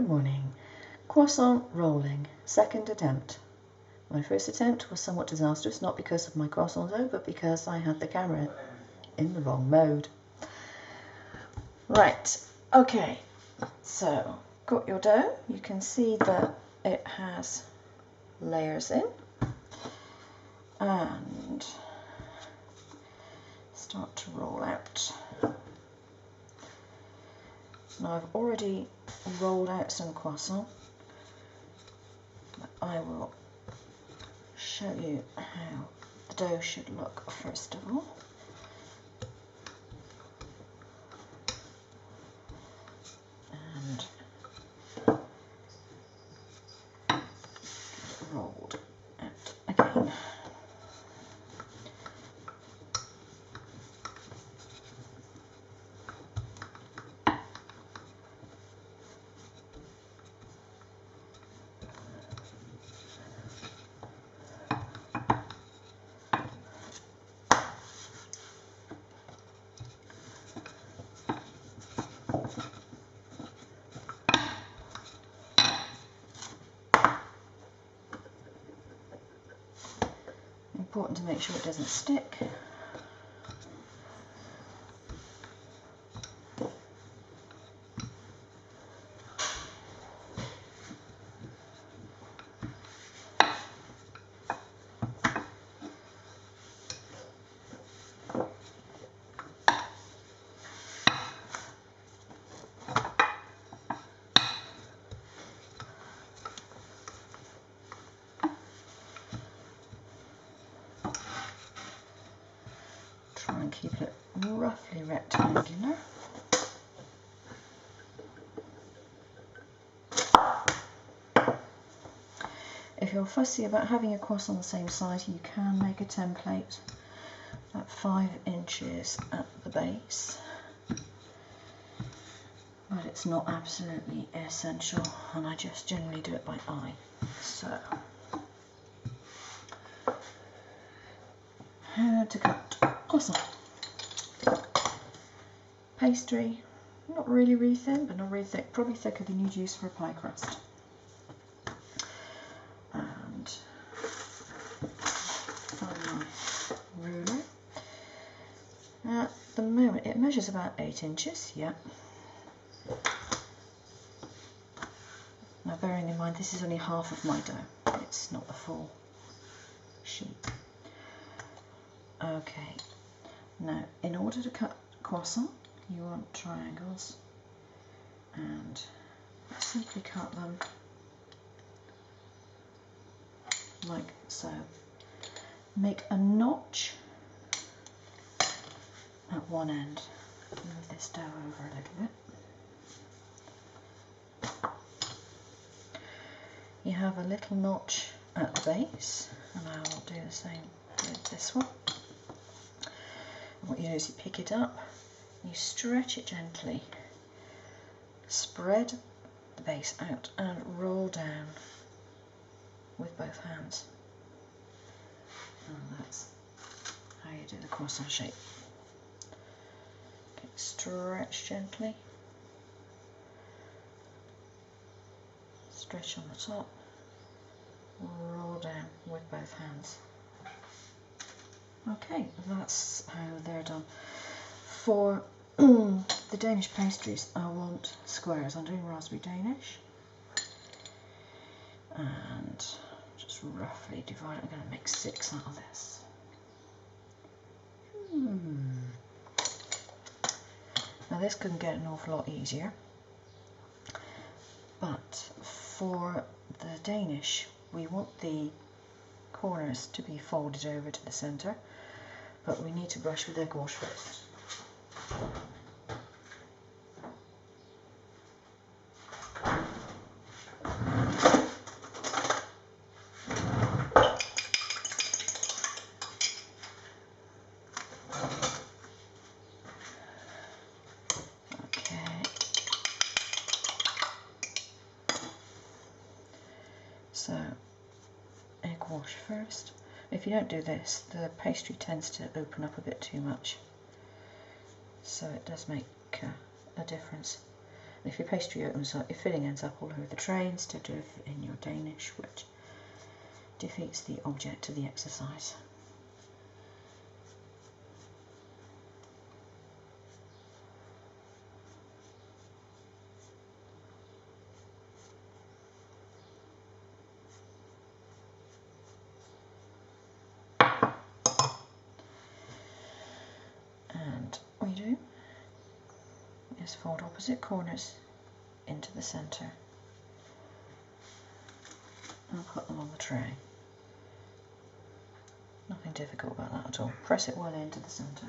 Good morning. Croissant rolling, second attempt. My first attempt was somewhat disastrous, not because of my croissant dough, but because I had the camera in the wrong mode. Right, okay, so got your dough. You can see that it has layers in, and start to roll out. Now I've already rolled out some croissant, but I will show you how the dough should look first of all. And rolled out again. Important to make sure it doesn't stick. Try and keep it roughly rectangular. If you're fussy about having your croissant on the same size, you can make a template at 5 inches at the base, but it's not absolutely essential, and I just generally do it by eye. So, how to cut croissant. Pastry, not really thin, but not really thick, probably thicker than you'd use for a pie crust. And find my ruler. At the moment it measures about 8 inches, yeah. Now bearing in mind this is only half of my dough, it's not the full sheet. Okay, now in order to cut croissant you want triangles, and simply cut them like so. Make a notch at one end. Move this dough over a little bit. You have a little notch at the base, and I will do the same with this one. And what you do is you pick it up, you stretch it gently, spread the base out and roll down with both hands. And that's how you do the croissant shape. Okay, stretch gently, stretch on the top, roll down with both hands. Okay, that's how they're done. For the Danish pastries, I want squares. I'm doing raspberry Danish, and just roughly divide it. I'm going to make 6 out of this. Now this can get an awful lot easier, but for the Danish we want the corners to be folded over to the centre, but we need to brush with egg wash first. So, egg wash first. If you don't do this, the pastry tends to open up a bit too much, so it does make a difference. And if your pastry opens up, your filling ends up all over the tray instead of in your Danish, which defeats the object of the exercise. And what you do is fold opposite corners into the centre and put them on the tray. Nothing difficult about that at all. Press it well into the centre.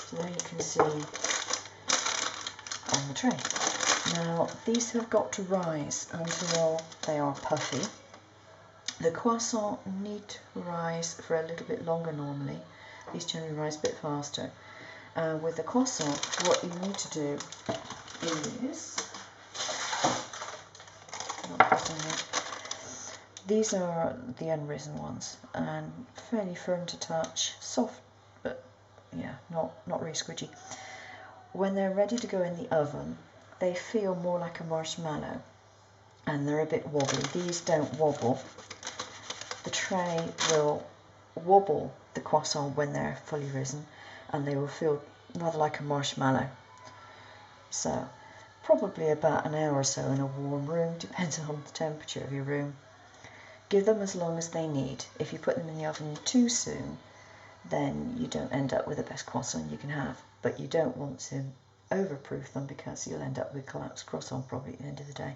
So there you can see on the tray. Now these have got to rise until they are puffy. The croissants need to rise for a little bit longer normally. These generally rise a bit faster. With the croissant, what you need to do is, these are the unrisen ones and fairly firm to touch, soft but yeah, not really squidgy. When they're ready to go in the oven, they feel more like a marshmallow and they're a bit wobbly. These don't wobble. The tray will wobble the croissant when they're fully risen and they will feel rather like a marshmallow. So probably about an hour or so in a warm room, depends on the temperature of your room. Give them as long as they need. If you put them in the oven too soon, then you don't end up with the best croissant you can have. But you don't want to overproof them because you'll end up with collapsed croissant probably at the end of the day.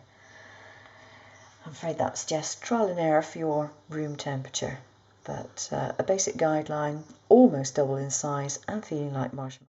I'm afraid that's just trial and error for your room temperature. But a basic guideline, almost double in size and feeling like marshmallow.